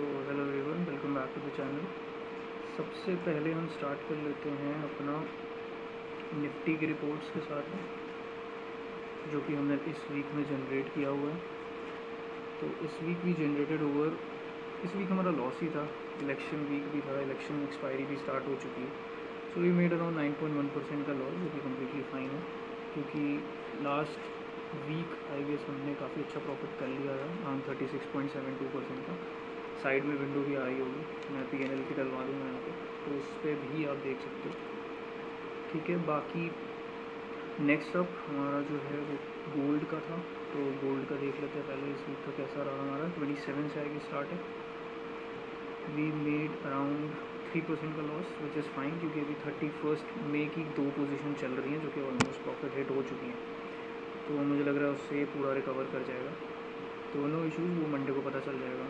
Hello everyone, welcome back to the channel. सबसे पहले हम स्टार्ट कर लेते हैं अपना निफ्टी की रिपोर्ट्स के साथ में, जो कि हमने इस वीक में जनरेट किया हुआ है। तो इस वीक भी जनरेटेड ओवर, इस वीक हमारा लॉस ही था, इलेक्शन वीक भी था, इलेक्शन एक्सपायरी भी स्टार्ट हो चुकी है। सो वी मेड अराउंड 9.1% का लॉस, जो कि कम्प्लीटली फाइन है, क्योंकि लास्ट वीक आई गेस हमने काफ़ी अच्छा प्रॉफिट कर लिया था, अराउंड 36.72% का। साइड में विंडो भी आ रही होगी, मैं PNL की डलवा दूँगा यहाँ पे, तो उस पर भी आप देख सकते हो। ठीक है, बाकी नेक्स्ट अप हमारा जो है वो गोल्ड का था, तो गोल्ड का देख लेते हैं पहले इस वीक का कैसा रहा हमारा। 27 से आगे स्टार्ट है, वी मेड अराउंड 3% का लॉस, विच इज़ फाइन, क्योंकि अभी 31 मई की 2 पोजीशन चल रही हैं जो कि ऑलमोस्ट प्रॉफिट हिट हो चुकी हैं। तो मुझे लग रहा है उससे पूरा रिकवर कर जाएगा, तो नो इशूज़, वो मंडे को पता चल जाएगा।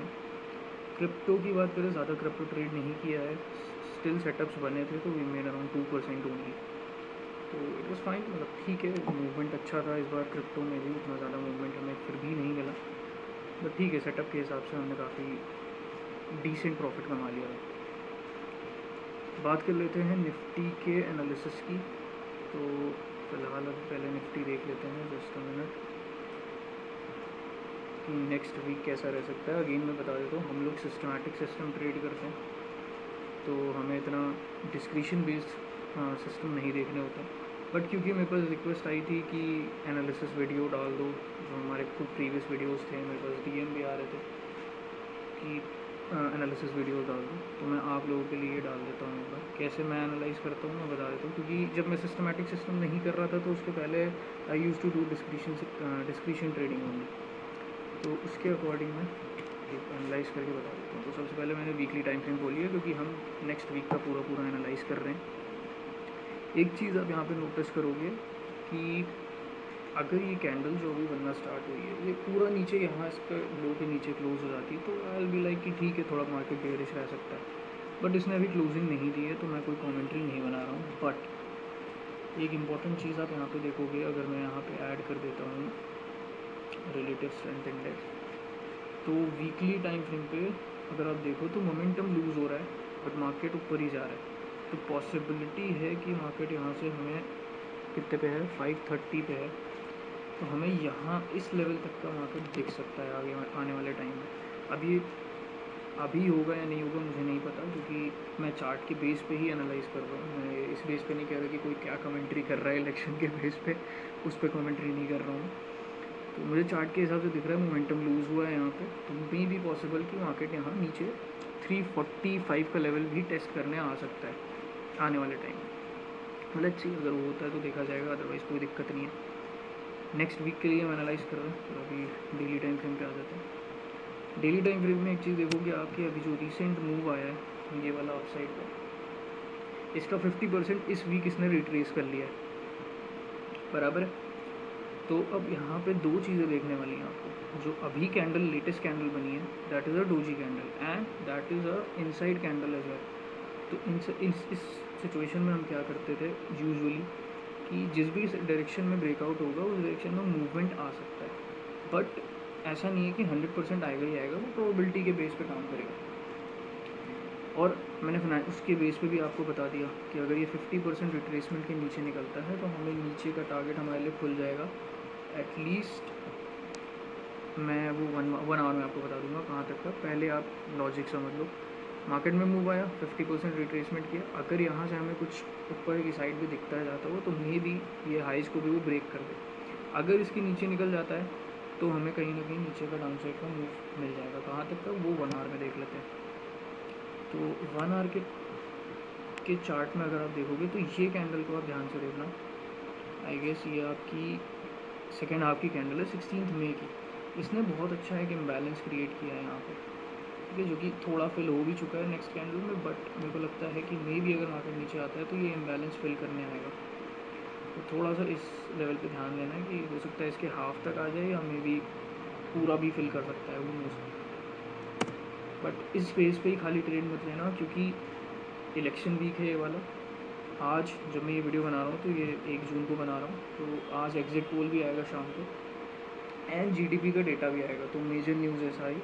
क्रिप्टो की बात करें, ज़्यादा क्रिप्टो ट्रेड नहीं किया है, स्टिल सेटअप्स बने थे, तो वी मेड अराउंड 2% ओनली। तो इट वॉज़ फाइन, मतलब ठीक है, मूवमेंट अच्छा था इस बार क्रिप्टो में भी, उतना ज़्यादा मूवमेंट हमें फिर भी नहीं मिला, बट ठीक है, सेटअप के हिसाब से हमने काफ़ी डिसेंट प्रॉफिट कमा लिया था। बात कर लेते हैं निफ्टी के एनालिसिस की, तो फ़िलहाल अब पहले निफ्टी देख लेते हैं, जस्ट अ मिनट, कि नेक्स्ट वीक कैसा रह सकता है। अगेन मैं बता देता हूँ, हम लोग सिस्टमैटिक सिस्टम ट्रेड करते हैं, तो हमें इतना डिस्क्रिशन बेस्ड सिस्टम नहीं देखने होता। बट क्योंकि मेरे पास रिक्वेस्ट आई थी कि एनालिसिस वीडियो डाल दो, जो हमारे कुछ प्रीवियस वीडियोस थे, मेरे पास DM भी आ रहे थे कि एनालिसिस वीडियो डाल दूँ, तो मैं आप लोगों के लिए डाल देता हूँ एक बार। कैसे मैं एनालाइज़ करता हूँ मैं बता देता हूँ, क्योंकि जब मैं सिस्टमैटिक सिस्टम नहीं कर रहा था तो उसके पहले I use to do discretion trading only, तो उसके अकॉर्डिंग मैं एनालाइज़ करके बता देता हूँ। तो सबसे पहले मैंने वीकली टाइम फ्रेम खोली है, क्योंकि हम नेक्स्ट वीक का पूरा एनालाइज़ कर रहे हैं। एक चीज़ आप यहाँ पे नोटिस करोगे कि अगर ये कैंडल जो अभी बनना स्टार्ट हुई है, ये पूरा नीचे यहाँ इसका लो के नीचे क्लोज हो जाती है, तो आई विल बी लाइक कि ठीक है, थोड़ा मार्केट बेयरिश रह सकता है, बट इसने अभी क्लोजिंग नहीं दी है, तो मैं कोई कमेंट्री नहीं बना रहा हूँ। बट एक इम्पॉर्टेंट चीज़ आप यहाँ पे देखोगे, अगर मैं यहाँ पे ऐड कर देता हूँ रिलेटिव स्ट्रेंथ इंडेक्स, तो वीकली टाइम फ्रेम पे अगर आप देखो तो मोमेंटम लूज़ हो रहा है, बट मार्केट ऊपर ही जा रहा है। तो पॉसिबिलिटी है कि मार्केट यहाँ से हमें कितने पे है, 530 पे है, तो हमें यहाँ इस लेवल तक का मार्केट दिख सकता है आगे आने वाले टाइम में। अभी होगा या नहीं होगा मुझे नहीं पता, क्योंकि मैं चार्ट के बेस पे ही एनालाइज़ कर रहा हूँ। मैं इस बेस पे नहीं कह रहा कि कोई क्या कमेंट्री कर रहा है इलेक्शन के बेस पे, उस पर कमेंट्री नहीं कर रहा हूँ। तो मुझे चार्ट के हिसाब से दिख रहा है मोमेंटम लूज़ हुआ है यहाँ पे, तो मे भी पॉसिबल कि मार्केट यहाँ नीचे 345 का लेवल भी टेस्ट करने आ सकता है आने वाले टाइम में। मतलब अच्छी अगर वो होता है तो देखा जाएगा, अदरवाइज़ कोई दिक्कत नहीं है। नेक्स्ट वीक के लिए हम एनालाइज़ कर रहे हैं, तो अभी डेली टाइम फ्रेम पे आ जाते हैं। डेली टाइम फ्रेम में एक चीज़ देखोगे आपके, अभी जो रिसेंट मूव आया है ये वाला अपसाइड का, इसका 50% इस वीक इसने रिट्रेस कर लिया है, बराबर है। तो अब यहाँ पे दो चीज़ें देखने वाली हैं आपको। जो अभी कैंडल, लेटेस्ट कैंडल बनी है, that is a doji candle and that is a inside candle as well. तो इस सिचुएशन में हम क्या करते थे यूजुअली, कि जिस भी डायरेक्शन में ब्रेकआउट होगा उस डायरेक्शन में मूवमेंट आ सकता है, बट ऐसा नहीं है कि 100% आएगा ही आएगा, वो प्रोबेबिलिटी के बेस पे काम करेगा। और मैंने उसके बेस पे भी आपको बता दिया कि अगर ये 50% रिट्रेसमेंट के नीचे निकलता है तो हमें नीचे का टारगेट हमारे लिए खुल जाएगा एटलीस्ट। मैं वो वन आवर में आपको बता दूंगा कहाँ तक का। पहले आप लॉजिक समझ लो, मार्केट में मूव आया, 50% रिट्रेसमेंट किया, अगर यहाँ से हमें कुछ ऊपर की साइड भी दिखता है जाता हुआ, तो मे भी ये हाइज को भी वो ब्रेक कर दे। अगर इसके नीचे निकल जाता है तो हमें कहीं ना कहीं नीचे का डाउन साइड का मूव मिल जाएगा। कहाँ तक का वो 1 आवर में देख लेते हैं। तो 1 आवर के चार्ट में अगर आप देखोगे तो ये कैंडल को आप ध्यान से देखना, आई गेस ये आपकी सेकेंड हाफ की कैंडल है 16 मई की। इसने बहुत अच्छा एक इम्बैलेंस क्रिएट किया है यहाँ पे, ठीक है, जो कि थोड़ा फिल हो भी चुका है नेक्स्ट कैंडल में, बट मेरे को लगता है कि मे भी अगर मार्केट नीचे आता है तो ये इम्बैलेंस फिल करने आएगा। तो थोड़ा सा इस लेवल पे ध्यान देना है कि हो सकता है इसके हाफ तक आ जाए या मे भी पूरा भी फिल कर सकता है वो मोस्ट। बट इस फेज़ पे ही खाली ट्रेड मत लेना, क्योंकि इलेक्शन वीक है ये वाला। आज जब मैं ये वीडियो बना रहा हूँ तो ये 1 जून को बना रहा हूँ, तो आज एग्जिट पोल भी आएगा शाम को एंड GDP का डेटा भी आएगा। तो मेजर न्यूज़ ऐसा आई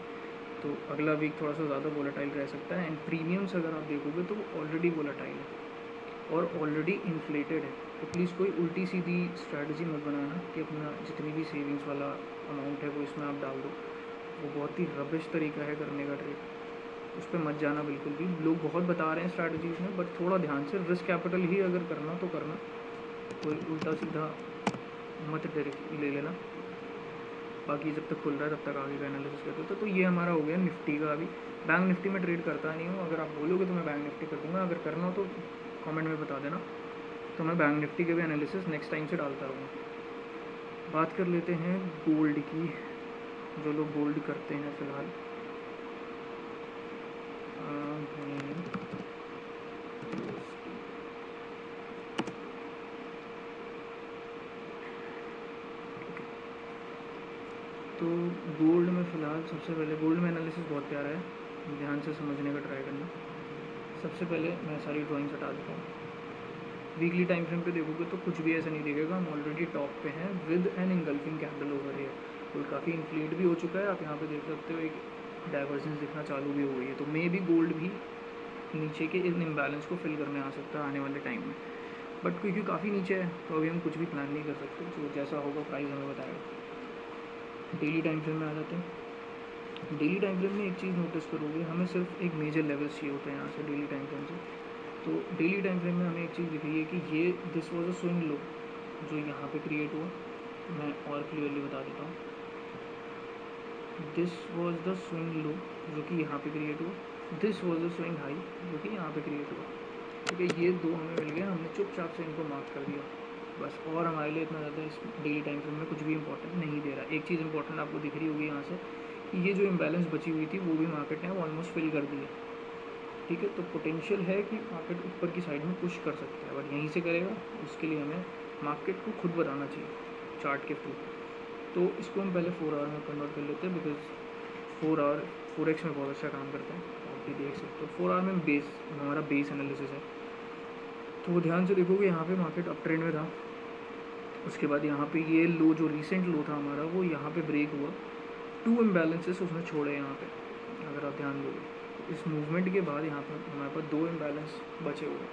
तो अगला वीक थोड़ा सा ज़्यादा वोलेटाइल रह सकता है। एंड प्रीमियम्स अगर आप देखोगे तो वो ऑलरेडी वोलेटाइल है और ऑलरेडी इन्फ्लेटेड है। तो प्लीज़ कोई उल्टी सीधी स्ट्रैटेजी मत बनाना कि अपना जितनी भी सेविंग्स वाला अमाउंट है वो इसमें आप डाल दो। वो बहुत ही रबिश तरीका है करने का ट्रेड, उस पर मत जाना बिल्कुल भी। लोग बहुत बता रहे हैं स्ट्रैटेजीज़ में, बट थोड़ा ध्यान से रिस्क कैपिटल ही अगर करना तो करना, कोई उल्टा सीधा मत डायरेक्ट ले लेना। बाकी जब तक खुल रहा है तब तक आगे का एनालिसिस करते थे। तो ये हमारा हो गया निफ्टी का। अभी बैंक निफ्टी में ट्रेड करता नहीं हूँ, अगर आप बोलोगे तो मैं बैंक निफ्टी कर दूँगा, अगर करना हो तो कमेंट में बता देना, तो मैं बैंक निफ्टी के भी एनालिसिस नेक्स्ट टाइम से डालता रहूँगा। बात कर लेते हैं गोल्ड की, जो लोग गोल्ड करते हैं फ़िलहाल। तो गोल्ड में फ़िलहाल सबसे पहले गोल्ड में एनालिसिस बहुत प्यारा है, ध्यान से समझने का ट्राई करना। सबसे पहले मैं सारी ड्राइंग्स हटा देता हूँ। वीकली टाइम फ्रेम पे देखोगे तो कुछ भी ऐसा नहीं दिखेगा, हम ऑलरेडी टॉप पे हैं with an engulfing candle over है। गोल्ड काफ़ी इन्फ्लेट भी हो चुका है, आप यहाँ पे देख सकते हो एक डाइवर्जेंस दिखना चालू भी हो गई है। तो मे भी गोल्ड भी नीचे के इन इम्बैलेंस को फिल करने आ सकता है आने वाले टाइम में, बट क्योंकि काफ़ी नीचे है तो अभी हम कुछ भी प्लान नहीं कर सकते, जो जैसा होगा प्राइस हमें बताएगा। डेली टाइम फ्रेम में आ जाते हैं। डेली टाइम फ्रेम में एक चीज़ नोटिस करोगे, हमें सिर्फ एक मेजर लेवल चाहिए होता है यहाँ से डेली टाइम फ्रेम से। तो डेली टाइम फ्रेम में हमें एक चीज़ दिख रही है कि ये this was a swing low जो यहाँ पे क्रिएट हुआ। मैं और क्लियरली बता देता हूँ, this was the swing low जो कि यहाँ पे क्रिएट हुआ, this was the swing high जो कि यहाँ पे क्रिएट हुआ। ठीक है, ये दो हमें मिल गए, हमने चुपचाप से इनको मार्क कर दिया बस। और हमारे लिए इतना ज़्यादा इस डेली टाइम फ्रेम में कुछ भी इंपॉर्टेंट नहीं दे रहा। एक चीज़ इंपॉर्टेंट आपको दिख रही होगी यहाँ से कि ये जो इम्बैलेंस बची हुई थी वो भी मार्केट ने ऑलमोस्ट फिल कर दी है। ठीक है, तो पोटेंशियल है कि मार्केट ऊपर की साइड में पुश कर सकता है, बट यहीं से करेगा उसके लिए हमें मार्केट को खुद बताना चाहिए चार्ट के थ्रू। तो इसको हम पहले 4 आवर में कन्वर्ट कर लेते हैं, बिकॉज 4 आवर 4x में बहुत अच्छा काम करता है, आप भी देख सकते हो। 4 आवर में बेस हमारा बेस एनालिसिस है, तो वो ध्यान से देखोगे यहाँ पे मार्केट अप ट्रेंड में था। उसके बाद यहाँ पे ये लो जो रिसेंट लो था हमारा वो यहाँ पे ब्रेक हुआ, 2 इम्बैलेंसेस उसने छोड़े यहाँ पे, अगर आप ध्यान दोगे। तो इस मूवमेंट के बाद यहाँ पर हमारे पास 2 इम्बैलेंस बचे हुए।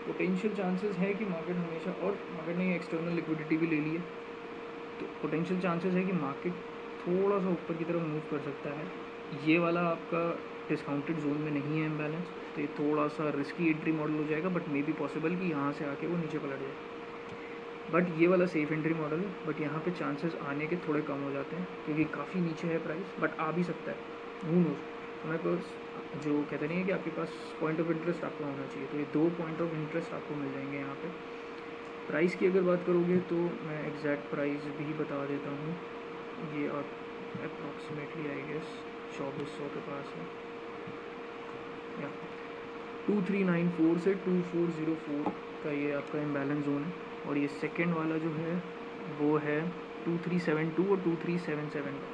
पोटेंशियल चांसेस है कि मार्केट हमेशा, और मार्केट ने एक्सटर्नल लिक्विडिटी भी ले ली है, तो पोटेंशियल चांसेस है कि मार्केट थोड़ा सा ऊपर की तरफ मूव कर सकता है। ये वाला आपका डिस्काउंटेड जोन में नहीं है इम्बैलेंस, तो ये थोड़ा सा रिस्की एंट्री मॉडल हो जाएगा, बट मे बी पॉसिबल कि यहाँ से आके वो नीचे पलट जाए। बट ये वाला सेफ एंट्री मॉडल है, बट यहाँ पे चांसेस आने के थोड़े कम हो जाते हैं क्योंकि काफ़ी नीचे है प्राइस, बट आ भी सकता है, हू नोज। हमारे पास जो कहते नहीं है कि आपके पास पॉइंट ऑफ इंटरेस्ट आपका होना चाहिए, तो ये 2 पॉइंट ऑफ इंटरेस्ट आपको मिल जाएंगे यहाँ पे। प्राइस की अगर बात करोगे तो मैं एग्जैक्ट प्राइस भी बता देता हूँ। ये आप अप्रॉक्सीमेटली आई गेस 2400 के पास है, या 2394 से 2404 का ये आपका इम्बैलेंस जोन है। और ये सेकंड वाला जो है वो है 2372 और 2377 का।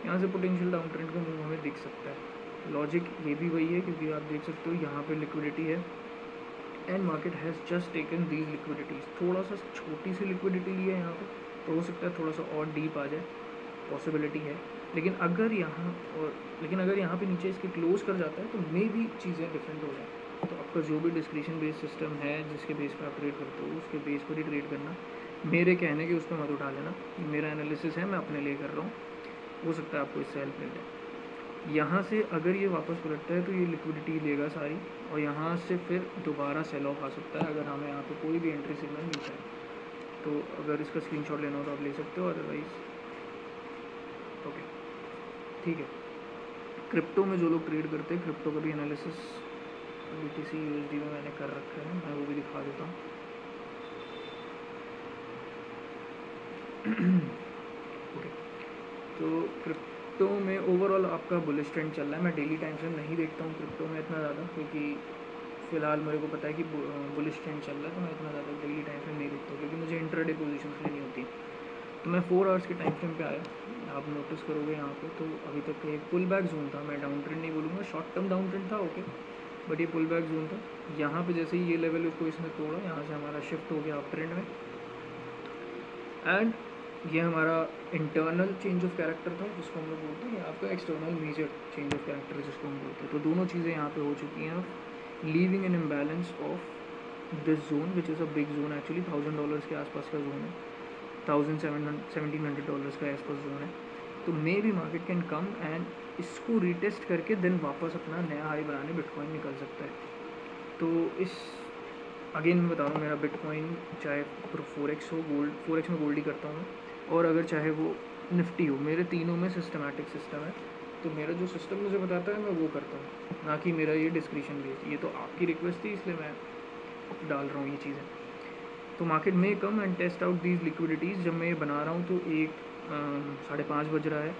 यहाँ से पोटेंशियल डाउन ट्रेंड का मूव हमें दिख सकता है। लॉजिक ये भी वही है क्योंकि आप देख सकते हो यहाँ पे लिक्विडिटी है and market has just taken these liquidities. थोड़ा सा छोटी सी लिक्विडिटी ली है यहाँ पे, तो हो सकता है थोड़ा सा और डीप आ जाए, पॉसिबिलिटी है। लेकिन अगर यहाँ पे नीचे इसके क्लोज कर जाता है तो मे भी चीज़ें डिफरेंट हो जाए। तो आपका जो भी डिस्क्रिप्शन बेस्ड सिस्टम है जिसके बेस पे आप ट्रेड करते हो उसके बेस पर ही ट्रेड करना, मेरे कहने के उस पर मत उठा लेना। मेरा एनालिसिस है, मैं अपने लिए कर रहा हूँ, हो सकता है आपको इससे हेल्प मिल जाए। यहाँ से अगर ये वापस पलटता है तो ये लिक्विडिटी लेगा सारी, और यहाँ से फिर दोबारा सेल ऑफ आ सकता है अगर हमें यहाँ पे कोई भी एंट्री सिग्नल मिलता है। तो अगर इसका स्क्रीनशॉट लेना हो तो आप ले सकते हो, अदरवाइज़ ओके ठीक है। क्रिप्टो में जो लोग ट्रेड करते हैं, क्रिप्टो का भी एनालिसिस BTC USD में मैंने कर रखा है, मैं वो भी दिखा देता हूँ। ओके, तो क्रिप्टो में ओवरऑल आपका बुलिश ट्रेंड चल रहा है। मैं डेली टाइम फ्रेम नहीं देखता हूँ क्रिप्टो में इतना ज़्यादा, क्योंकि फ़िलहाल मेरे को पता है कि बुलिश ट्रेंड चल रहा है, तो मैं इतना ज़्यादा डेली टाइम फ्रेम नहीं देखता हूँ क्योंकि मुझे इंट्राडे पोजीशंस लेनी होती है। तो मैं 4 आवर्स के टाइम फ्रेम पे आया, आप नोटिस करोगे यहाँ पे तो अभी तक एक पुल बैक जोन था। मैं डाउन ट्रेंड नहीं बोलूँगा, शॉर्ट टर्म डाउन ट्रेंड था ओके, बट ये पुल बैक जोन था। यहाँ पे जैसे ही ये लेवल को इसने तोड़ा, यहाँ से हमारा शिफ्ट हो गया अप ट्रेंड में, एंड ये हमारा इंटरनल चेंज ऑफ कैरेक्टर था जिसको हम लोग बोलते हैं, आपका external major change of character जिसको हम बोलते हैं। तो दोनों चीज़ें यहाँ पे हो चुकी हैं, leaving an imbalance of this zone which is a big zone actually, $1000 के आसपास का जोन है, $1700 का आसपास जोन है। तो मे भी मार्केट कैन कम एंड इसको रीटेस्ट करके देन वापस अपना नया हाई बनाने बिटकॉइन निकल सकता है। तो इस अगेन मैं बता रहा हूँ, मेरा बिटकॉइन चाहे फोरेक्स हो, गोल्ड, फोरेक्स में गोल्ड ही करता हूँ मैं, और अगर चाहे वो निफ्टी हो, मेरे तीनों में सिस्टमैटिक सिस्टम है। तो मेरा जो सिस्टम मुझे बताता है मैं वो करता हूँ, ना कि मेरा ये डिस्क्रिप्शन बेस्ड। ये तो आपकी रिक्वेस्ट थी इसलिए मैं डाल रहा हूँ ये चीज़ें। तो मार्केट में come and test out these liquidities. जब मैं ये बना रहा हूँ तो 5:30 बज रहा है,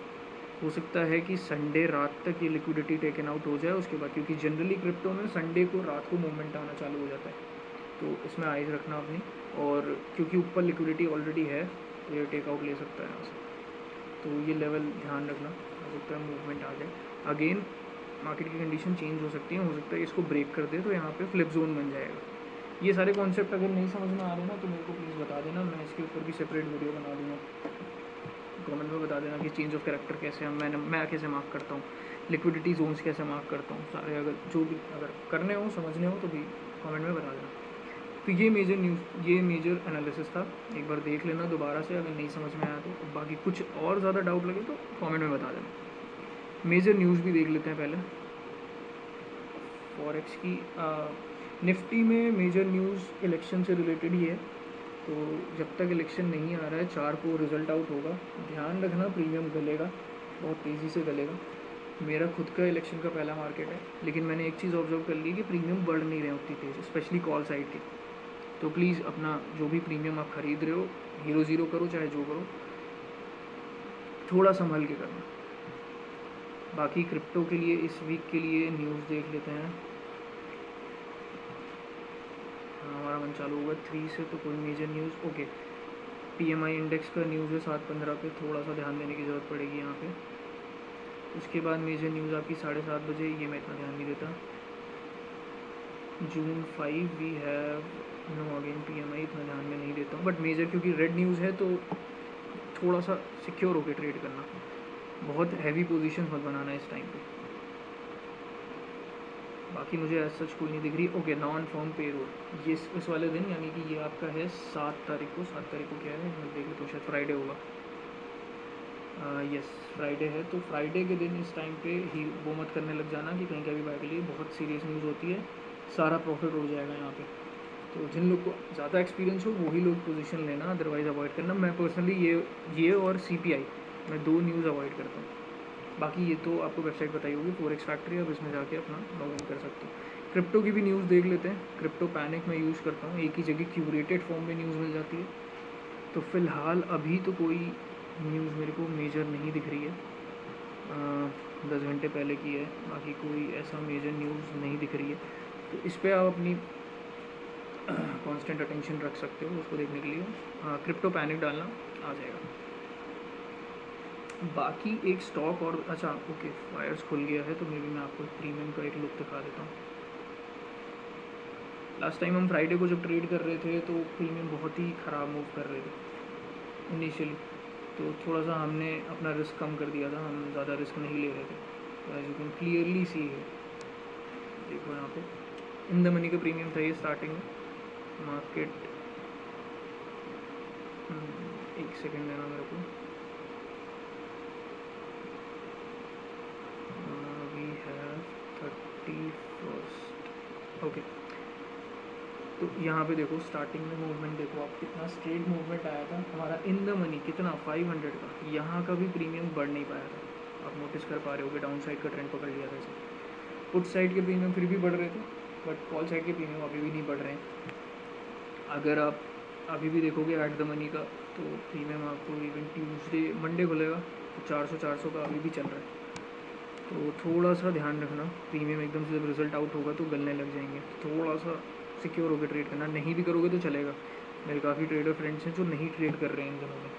हो सकता है कि संडे रात तक ये लिक्विडिटी टेकन आउट हो जाए उसके बाद, क्योंकि जनरली क्रिप्टो में संडे को रात को मूवमेंट आना चालू हो जाता है। तो इसमें आइज रखना अपनी, और क्योंकि ऊपर लिक्विडिटी ऑलरेडी है तो ये टेक आउट ले सकता है यहाँ से। तो ये लेवल ध्यान रखना, हो सकता है मूवमेंट आ जाए अगेन, मार्केट की कंडीशन चेंज हो सकती है, हो सकता है इसको ब्रेक कर दे तो यहाँ पे फ्लिप जोन बन जाएगा। ये सारे कॉन्सेप्ट अगर नहीं समझ में आ रहे ना तो मेरे को प्लीज़ बता देना, मैं इसके ऊपर भी सेपरेट वीडियो बना दूँगा। कमेंट में बता देना कि चेंज ऑफ कैरेक्टर कैसे मैं कैसे मार्क करता हूँ, लिक्विडिटी जोन्स कैसे मार्क करता हूँ, सारे अगर जो भी अगर करने हो समझने हो तो भी कमेंट में बता देना। तो ये मेजर न्यूज़, ये मेजर एनालिसिस था, एक बार देख लेना दोबारा से अगर नहीं समझ में आया तो। बाकी कुछ और ज़्यादा डाउट लगे तो कमेंट में बता देना। मेजर न्यूज़ भी देख लेते हैं पहले फॉरेक्स की। निफ्टी में मेजर न्यूज़ इलेक्शन से रिलेटेड ही है, तो जब तक इलेक्शन नहीं आ रहा है 4 को रिज़ल्ट आउट होगा, ध्यान रखना प्रीमियम गलेगा, बहुत तेज़ी से गलेगा। मेरा खुद का इलेक्शन का पहला मार्केट है, लेकिन मैंने एक चीज़ ऑब्जर्व कर ली कि प्रीमियम बढ़ नहीं रहे उतनी तेज़, स्पेशली कॉल साइड के। तो प्लीज़ अपना जो भी प्रीमियम आप ख़रीद रहे हो, हीरो ज़ीरो करो चाहे जो करो, थोड़ा संभल के करना। बाकी क्रिप्टो के लिए इस वीक के लिए न्यूज़ देख लेते हैं। हमारा मन चालू होगा 3 से, तो कोई major news okay. PMI index का न्यूज़ है 7:15 पे, थोड़ा सा ध्यान देने की ज़रूरत पड़ेगी यहाँ पे। उसके बाद मेजर न्यूज़ आपकी 7:30 बजे, ये मैं इतना ध्यान नहीं देता। June 5 we have no again PMI, इतना ध्यान में नहीं देता हूँ, बट मेजर क्योंकि रेड न्यूज़ है तो थोड़ा सा सिक्योर होकर ट्रेड करना, बहुत हैवी पोजीशन मत बनाना इस टाइम पे। बाकी मुझे एज सच कोई नहीं दिख रही। ओके, नॉन फॉर्म पेरोल, ये इस वाले दिन यानी कि ये आपका है 7 तारीख को। 7 तारीख को क्या है मैं देख लेता हूँ, शायद फ्राइडे होगा। यस फ्राइडे है, तो फ्राइडे के दिन इस टाइम पे ही वो मत करने लग जाना कि कहीं का भी बाय के लिए, बहुत सीरियस न्यूज़ होती है, सारा प्रॉफिट उड़ जाएगा यहाँ पे। तो जिन लोग को ज़्यादा एक्सपीरियंस हो वही लोग पोजीशन लेना, अदरवाइज़ अवॉइड करना। मैं पर्सनली ये और CPI, मैं 2 न्यूज़ अवॉइड करता हूँ। बाकी ये तो आपको वेबसाइट बताई होगी फॉरेक्स फैक्ट्री, आप इसमें जाके अपना लॉग इन कर सकते हो। क्रिप्टो की भी न्यूज़ देख लेते हैं। क्रिप्टो पैनिक मैं यूज़ करता हूँ, एक ही जगह क्यूरेटेड फॉर्म में न्यूज़ मिल जाती है। तो फ़िलहाल अभी तो कोई न्यूज़ मेरे को मेजर नहीं दिख रही है, 10 घंटे पहले की है, बाकी कोई ऐसा मेजर न्यूज़ नहीं दिख रही है। तो इस पर आप अपनी कांस्टेंट अटेंशन रख सकते हो उसको देखने के लिए। क्रिप्टो पैनिक डालना आ जाएगा। बाकी एक स्टॉक और, अच्छा ओके, फायर्स खुल गया है तो मे बी मैं आपको प्रीमियम का एक लुक दिखा देता हूँ। लास्ट टाइम हम फ्राइडे को जब ट्रेड कर रहे थे तो प्रीमियम बहुत ही ख़राब मूव कर रहे थे इनिशियली, तो थोड़ा सा हमने अपना रिस्क कम कर दिया था, हम ज़्यादा रिस्क नहीं ले रहे थे। तो as you can clearly see है, देखो यहाँ पे इन द मनी का प्रीमियम था ये स्टार्टिंग में। मार्केट एक सेकेंड देना मेरे को, वी हैव 31st ओके। तो यहाँ पे देखो स्टार्टिंग में मूवमेंट देखो आप, कितना स्ट्रेट मूवमेंट आया था हमारा इन द मनी, कितना 500 का, यहाँ का भी प्रीमियम बढ़ नहीं पाया था। आप नोटिस कर पा रहे हो कि डाउन साइड का ट्रेंड पकड़ लिया था इसे। पुट साइड के प्रीमियम फिर भी बढ़ रहे थे, बट कॉल साइड के प्रीमियम अभी भी नहीं बढ़ रहे हैं। अगर आप अभी भी देखोगे एट द मनी का, तो प्रीमियम आपको इवन ट्यूसडे मंडे खुलेगा तो 400 का अभी भी चल रहा है। तो थोड़ा सा ध्यान रखना, प्रीमियम एकदम से जब रिज़ल्ट आउट होगा तो गलने लग जाएंगे, थोड़ा सा सिक्योर होकर ट्रेड करना। नहीं भी करोगे तो चलेगा, मेरे काफ़ी ट्रेडर फ्रेंड्स हैं जो नहीं ट्रेड कर रहे हैं इन दिनों में,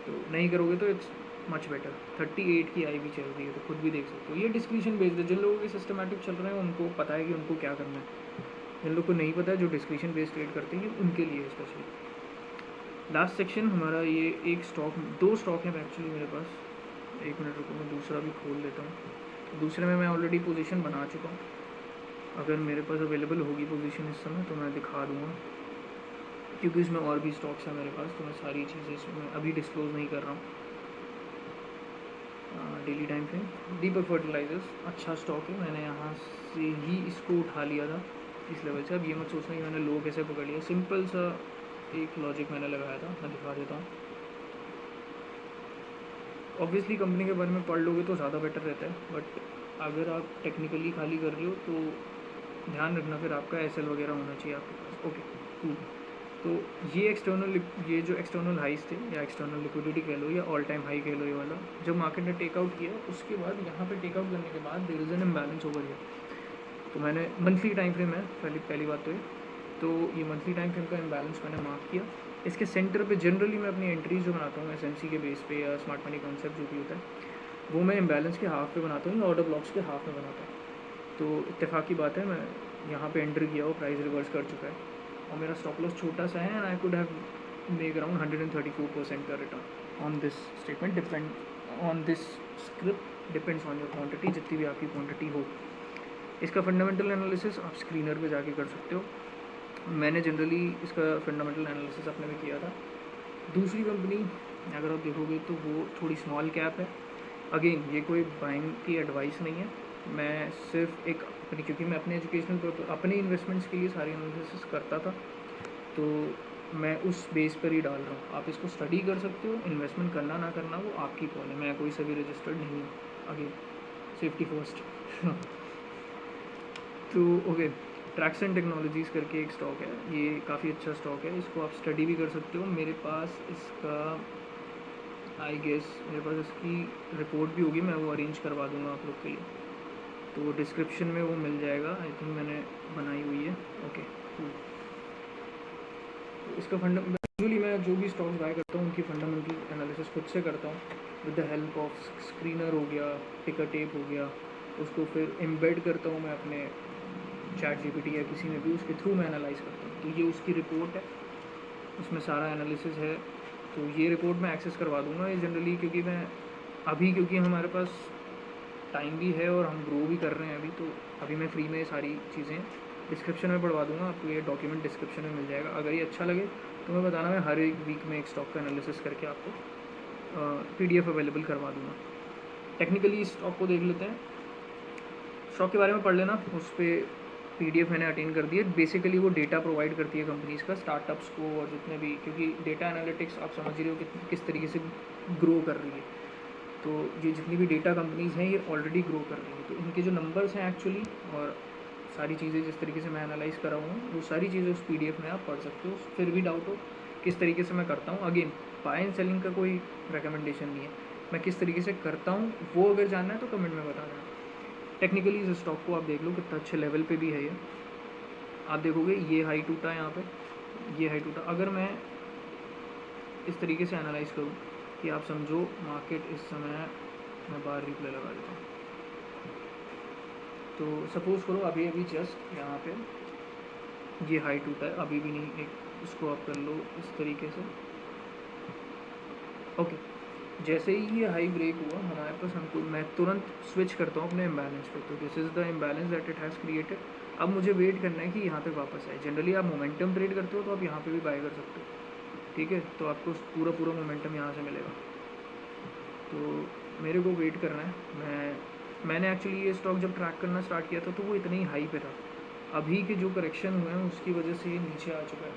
तो नहीं करोगे तो इट्स मच बेटर। 38 की आई भी चल रही है तो खुद भी देख सकते हो। ये डिस्क्रिप्शन बेस्ड है, जिन लोगों के सिस्टमेटिक चल रहे हैं उनको पता है कि उनको क्या करना है, जिन लोग को नहीं पता है, जो डिस्क्रिप्शन बेस्ड ट्रेड करते हैं उनके लिए स्पेशली। लास्ट सेक्शन हमारा ये एक स्टॉक, 2 स्टॉक हैं एक्चुअली मेरे पास। 1 मिनट रुको, मैं दूसरा भी खोल लेता हूँ। दूसरे में मैं ऑलरेडी पोजीशन बना चुका हूँ। अगर मेरे पास अवेलेबल होगी पोजीशन इस समय तो मैं दिखा दूँगा, क्योंकि इसमें और भी स्टॉक्स हैं मेरे पास, तो मैं सारी चीज़ें इसमें अभी डिस्क्लोज़ नहीं कर रहा हूँ। डेली टाइम फ्रेम दीपक फर्टिलाइजर्स अच्छा स्टॉक है, मैंने यहाँ से ही इसको उठा लिया था इस लेवल से। अब ये मत सोचना कि मैंने लो कैसे पकड़ लिया, सिंपल सा एक लॉजिक मैंने लगाया था, मैं दिखा देता हूँ। ऑब्वियसली कंपनी के बारे में पढ़ लोगे तो ज़्यादा बेटर रहता है, बट अगर आप टेक्निकली खाली कर रहे हो तो ध्यान रखना फिर आपका एसएल वगैरह होना चाहिए आपके पास। Okay cool. तो ये जो एक्सटर्नल हाइस थे या एक्सटर्नल लिक्विडिटी कह लो या ऑल टाइम हाई कह लो, ये वाला जब मार्केट ने टेकआउट किया उसके बाद यहाँ पे टेकआउट करने के बाद there is an imbalance over here. तो मैंने मंथली टाइम फ्रेम है पहली बात तो ये मंथली टाइम फ्रेम का इम्बैलेंस मैंने मार्क किया। इसके सेंटर पे जनरली मैं अपनी एंट्रीज जो बनाता हूँ एसएमसी के बेस पे या स्मार्ट मनी कॉन्सेप्ट जो भी होता है वो मैं इम्बैलेंस के हाफ पे बनाता हूँ या ऑर्डर ब्लॉक्स के हाफ में बनाता हूँ। तो इत्तेफाक की बात है, मैं यहाँ पे एंटर किया, वो प्राइस रिवर्स कर चुका है और मेरा स्टॉप लॉस छोटा सा है and I could have make around 134% का return on this statement. Depend on this script depends on your quantity, जितनी भी आपकी क्वांटिटी हो। इसका फंडामेंटल एनालिसिस आप स्क्रीनर पे जाके कर सकते हो। मैंने जनरली इसका फंडामेंटल एनालिसिस अपने में किया था। दूसरी कंपनी अगर आप देखोगे तो वो थोड़ी स्मॉल कैप है। अगेन ये कोई बाइंग की एडवाइस नहीं है, मैं सिर्फ एक अपनी, क्योंकि मैं अपने एजुकेशनल पर्पज अपने इन्वेस्टमेंट्स के लिए सारी एनालिसिस करता था तो मैं उस बेस पर ही डाल रहा हूँ। आप इसको स्टडी कर सकते हो, इन्वेस्टमेंट करना ना करना वो आपकी कॉल है, मैं कोई सभी रजिस्टर्ड नहीं हूँ। Again safety first. तो ओके, ट्रैक्सन टेक्नोलॉजीज़ करके एक स्टॉक है, ये काफ़ी अच्छा स्टॉक है, इसको आप स्टडी भी कर सकते हो। मेरे पास इसका आई गेस मेरे पास इसकी रिपोर्ट भी होगी, मैं वो अरेंज करवा दूँगा आप लोग के लिए, तो डिस्क्रिप्शन में वो मिल जाएगा। आई थिंक मैंने बनाई हुई है। ओके तो इसका यूजुअली मैं जो भी स्टॉक्स बाय करता हूँ उनकी फंडामेंटल एनालिसिस खुद से करता हूँ with the help of screener हो गया, टिकर टेप हो गया, उसको फिर एम्बेड करता हूँ मैं अपने चैट जीपीटी या किसी में भी, उसके थ्रू मैं एनालाइज करता हूँ। तो ये उसकी रिपोर्ट है, उसमें सारा एनालिसिस है। तो ये रिपोर्ट मैं एक्सेस करवा दूँगा ये जनरली, क्योंकि मैं अभी क्योंकि हमारे पास टाइम भी है और हम ग्रो भी कर रहे हैं अभी, तो अभी मैं फ्री में सारी चीज़ें डिस्क्रिप्शन में पढ़वा दूँगा आपको, ये डॉक्यूमेंट डिस्क्रिप्शन में मिल जाएगा। अगर ये अच्छा लगे तो मैं बताना, मैं हर एक वीक में एक स्टॉक का एनालिसिस करके आपको PDF अवेलेबल करवा दूँगा। टेक्निकली इस स्टॉक को देख लेते हैं, स्टॉक के बारे में पढ़ लेना, उस पर PDF मैंने अटेंड कर दिया। बेसिकली वो डेटा प्रोवाइड करती है कंपनीज़ का, स्टार्टअप्स को और जितने भी, क्योंकि डेटा एनालिटिक्स आप समझ रहे हो कि किस तरीके से ग्रो कर रही है। तो ये जितनी भी डेटा कंपनीज़ हैं ये ऑलरेडी ग्रो कर रही हैं, तो इनके जो नंबर्स हैं एक्चुअली और सारी चीज़ें जिस तरीके से मैं एनालाइज कर रहा हूँ वो सारी चीज़ें उस PDF में आप पढ़ सकते हो। फिर भी डाउट हो किस तरीके से मैं करता हूँ, अगेन बाय एंड सेलिंग का कोई रिकमेंडेशन नहीं है, मैं किस तरीके से करता हूँ वो अगर जानना है तो कमेंट में बता देना। टेक्निकली इस स्टॉक को आप देख लो कितना अच्छे लेवल पे भी है ये, आप देखोगे ये हाई टूटा यहाँ पे, ये हाई टूटा। अगर मैं इस तरीके से एनालाइज करूँ कि आप समझो मार्केट इस समय, मैं बाहर रिप्ले लगा देता हूँ, तो सपोज़ करो अभी अभी जस्ट यहाँ पे ये हाई टूटा है, अभी भी नहीं, एक इसको आप कर लो इस तरीके से। ओके, जैसे ही ये हाई ब्रेक हुआ हमारे पास, हमको मैं तुरंत स्विच करता हूँ अपने इम्बैलेंस पे, तो this is the imbalance that it has created. अब मुझे वेट करना है कि यहाँ पे वापस आए। जनरली आप मोमेंटम ट्रेड करते हो तो आप यहाँ पे भी बाय कर सकते हो, ठीक है, तो आपको पूरा मोमेंटम यहाँ से मिलेगा। तो मेरे को वेट करना है। मैंने एक्चुअली ये स्टॉक जब ट्रैक करना स्टार्ट किया था तो वो इतने ही हाई पे था, अभी के जो करेक्शन हुए हैं उसकी वजह से ये नीचे आ चुका है।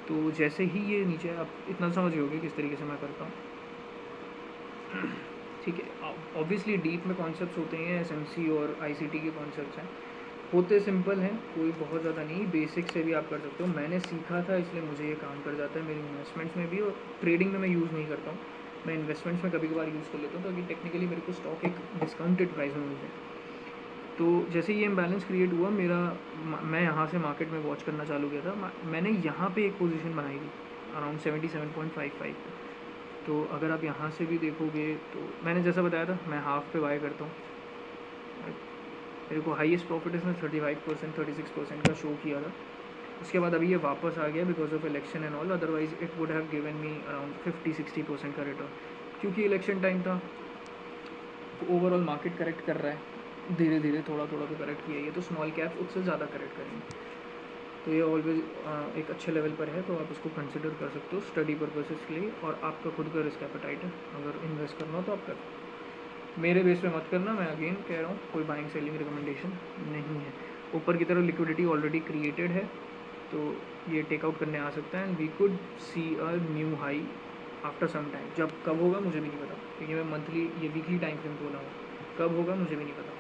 तो जैसे ही ये नीचे, आप इतना समझ गए किस तरीके से मैं करता हूँ, ठीक है। ऑब्वियसली डीप में कॉन्सेप्ट्स होते हैं, एसएमसी और आईसीटी के कॉन्सेप्ट्स हैं, होते सिंपल हैं, कोई बहुत ज़्यादा नहीं, बेसिक से भी आप कर सकते हो। मैंने सीखा था इसलिए मुझे ये काम कर जाता है मेरी इन्वेस्टमेंट्स में भी, और ट्रेडिंग में मैं यूज़ नहीं करता हूँ, मैं इन्वेस्टमेंट्स में कभी कभार यूज़ कर लेता हूँ ताकि टेक्निकली मेरे को स्टॉक एक डिस्काउंटेड प्राइस में मिल जाए। तो जैसे ये इम्बैलेंस क्रिएट हुआ मेरा, मैं यहाँ से मार्केट में वॉच करना चालू किया था, मैंने यहाँ पे एक पोजीशन बनाई थी अराउंड 77.55। तो अगर आप यहाँ से भी देखोगे तो मैंने जैसा बताया था मैं हाफ पे बाय करता हूँ, मेरे को हाईएस्ट प्रॉफिट इसने 35% 36% का शो किया था। उसके बाद अभी ये वापस आ गया because of election and all, otherwise it would have given me around 50-60% का रिटर्न। क्योंकि इलेक्शन टाइम था, ओवरऑल मार्केट करेक्ट कर रहा है, धीरे धीरे थोड़ा थोड़ा तो करेक्ट किया है, तो स्मॉल कैप्स उससे ज़्यादा करेक्ट करेंगे। तो ये ऑलवेज एक अच्छे लेवल पर है, तो आप इसको कंसिडर कर सकते हो स्टडी पर्पसेस के लिए, और आपका खुद का रिस्क एपेटाइट है, अगर इन्वेस्ट करना हो तो आप करो। मेरे बेस पे मत करना, मैं अगेन कह रहा हूँ, कोई बाइंग सेलिंग रिकमेंडेशन नहीं है। ऊपर की तरफ लिक्विडिटी ऑलरेडी क्रिएटेड है, तो ये टेकआउट करने आ सकता है, and we could see a new high after some time. जब कब होगा मुझे भी नहीं पता, क्योंकि मैं मंथली ये वीकली टाइम फ्रेम बोला हूँ, कब होगा मुझे भी नहीं पता,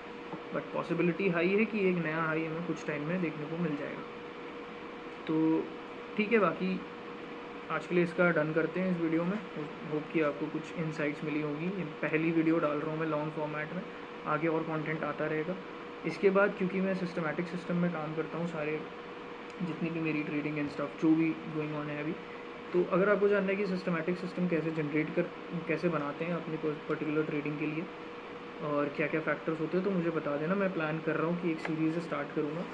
बट पॉसिबिलिटी हाई है कि एक नया हाई हमें कुछ टाइम में देखने को मिल जाएगा। तो ठीक है, बाकी आज के लिए इसका डन करते हैं इस वीडियो में। होप कि आपको कुछ इनसाइट्स मिली होंगी। ये पहली वीडियो डाल रहा हूँ मैं लॉन्ग फॉर्मेट में, आगे और कंटेंट आता रहेगा। इसके बाद क्योंकि मैं सिस्टमैटिक सिस्टम में काम करता हूँ, सारे जितनी भी मेरी ट्रेडिंग एंड स्टफ जो भी गोइंग ऑन है अभी, तो अगर आपको जानना है कि सिस्टमैटिक सिस्टम कैसे बनाते हैं अपने पर्टिकुलर ट्रेडिंग के लिए और क्या क्या फैक्टर्स होते हैं, तो मुझे बता देना। मैं प्लान कर रहा हूँ कि एक सीरीज़ स्टार्ट करूँगा,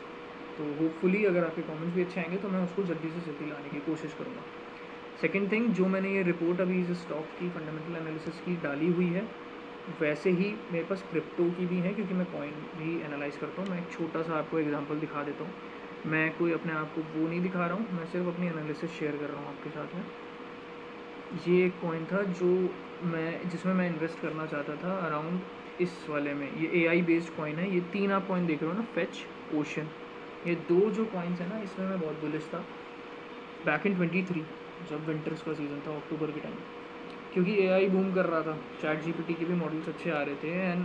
तो होपफुली अगर आपके कमेंट्स भी अच्छे आएंगे तो मैं उसको जल्दी से जल्दी लाने की कोशिश करूँगा। सेकेंड थिंग, जो मैंने ये रिपोर्ट अभी इस स्टॉक की फंडामेंटल एनालिसिस की डाली हुई है, वैसे ही मेरे पास क्रिप्टो की भी है, क्योंकि मैं कॉइन भी एनालाइज़ करता हूँ। मैं एक छोटा सा आपको एग्जांपल दिखा देता हूँ। मैं कोई अपने आप को वो नहीं दिखा रहा हूँ, मैं सिर्फ अपनी एनालिसिस शेयर कर रहा हूँ आपके साथ में। ये एक कॉइन था जिसमें मैं इन्वेस्ट करना चाहता था अराउंड इस वाले में। ये AI बेस्ड कॉइन है। ये 3 आप कॉइन देख रहे हो ना, फेच, ओशन, ये 2 जो कॉइन्स हैं ना, इसमें मैं बहुत बुलिश था बैक इन 23, जब विंटर्स का सीज़न था, अक्टूबर के टाइम, क्योंकि AI बूम कर रहा था, ChatGPT के भी मॉडल्स अच्छे आ रहे थे, एंड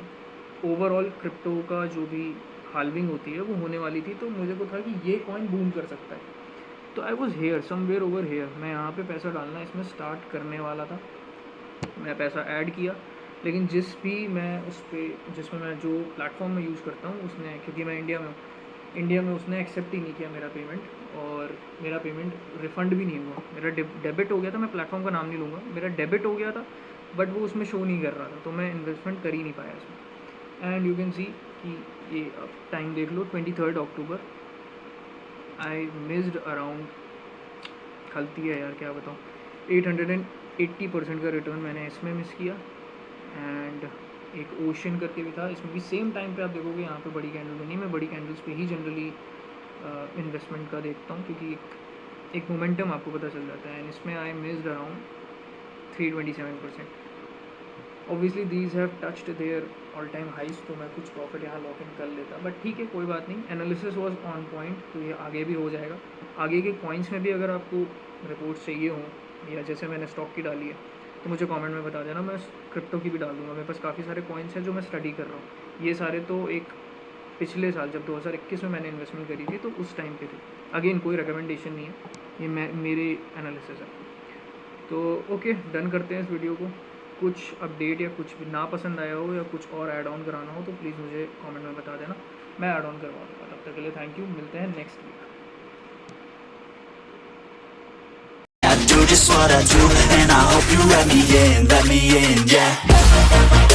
ओवरऑल क्रिप्टो का जो भी हाल्विंग होती है वो होने वाली थी। तो मुझे को था कि ये कॉइन बूम कर सकता है, तो I was here somewhere over here. मैं यहाँ पे पैसा डालना इसमें स्टार्ट करने वाला था, मैं पैसा ऐड किया, लेकिन जिसमें मैं जो प्लेटफॉर्म में यूज़ करता हूँ उसने, क्योंकि मैं इंडिया में उसने एक्सेप्ट ही नहीं किया मेरा पेमेंट, और मेरा पेमेंट रिफ़ंड भी नहीं हुआ। मेरा डेबिट हो गया था, मैं प्लेटफॉर्म का नाम नहीं लूँगा, मेरा डेबिट हो गया था, बट वो उसमें शो नहीं कर रहा था, तो मैं इन्वेस्टमेंट कर ही नहीं पाया इसमें। एंड यू कैन सी कि ये अब टाइम देख लो, 23 अक्टूबर, आई मिस्ड अराउंड, खलती है यार क्या बताऊँ, 880% का रिटर्न मैंने इसमें मिस किया। एंड एक ओशन करके भी था, इसमें भी सेम टाइम पे आप देखोगे यहाँ पे बड़ी कैंडल बनी। मैं बड़ी कैंडल्स पे ही जनरली इन्वेस्टमेंट का देखता हूँ, क्योंकि एक मोमेंटम आपको पता चल जाता है। एंड इसमें I missed around 327%। Obviously these have touched their all time highs, तो मैं कुछ प्रॉफिट यहाँ लॉक इन कर लेता, बट ठीक है, कोई बात नहीं। एनालिसिस वाज ऑन पॉइंट, तो ये आगे भी हो जाएगा। आगे के कॉइन्स में भी अगर आपको रिपोर्ट्स चाहिए हों, या जैसे मैंने स्टॉक की डाली है, तो मुझे कमेंट में बता देना, मैं क्रिप्टो की भी डाल दूँगा। मेरे पास काफ़ी सारे कॉइन्स हैं जो मैं स्टडी कर रहा हूँ। ये सारे तो एक पिछले साल जब 2021 में मैंने इन्वेस्टमेंट करी थी, तो उस टाइम पे थे। अगेन कोई रिकमेंडेशन नहीं है, ये मेरे एनालिसिस है। तो ओके, डन करते हैं इस वीडियो को। कुछ अपडेट या कुछ भी ना पसंद आया हो या कुछ और ऐड ऑन कराना हो तो प्लीज़ मुझे कमेंट में बता देना, मैं ऐड ऑन करवा दूँगा। तब तक के लिए थैंक यू, मिलते हैं next week. I do just what I do, and I hope you let me in, yeah.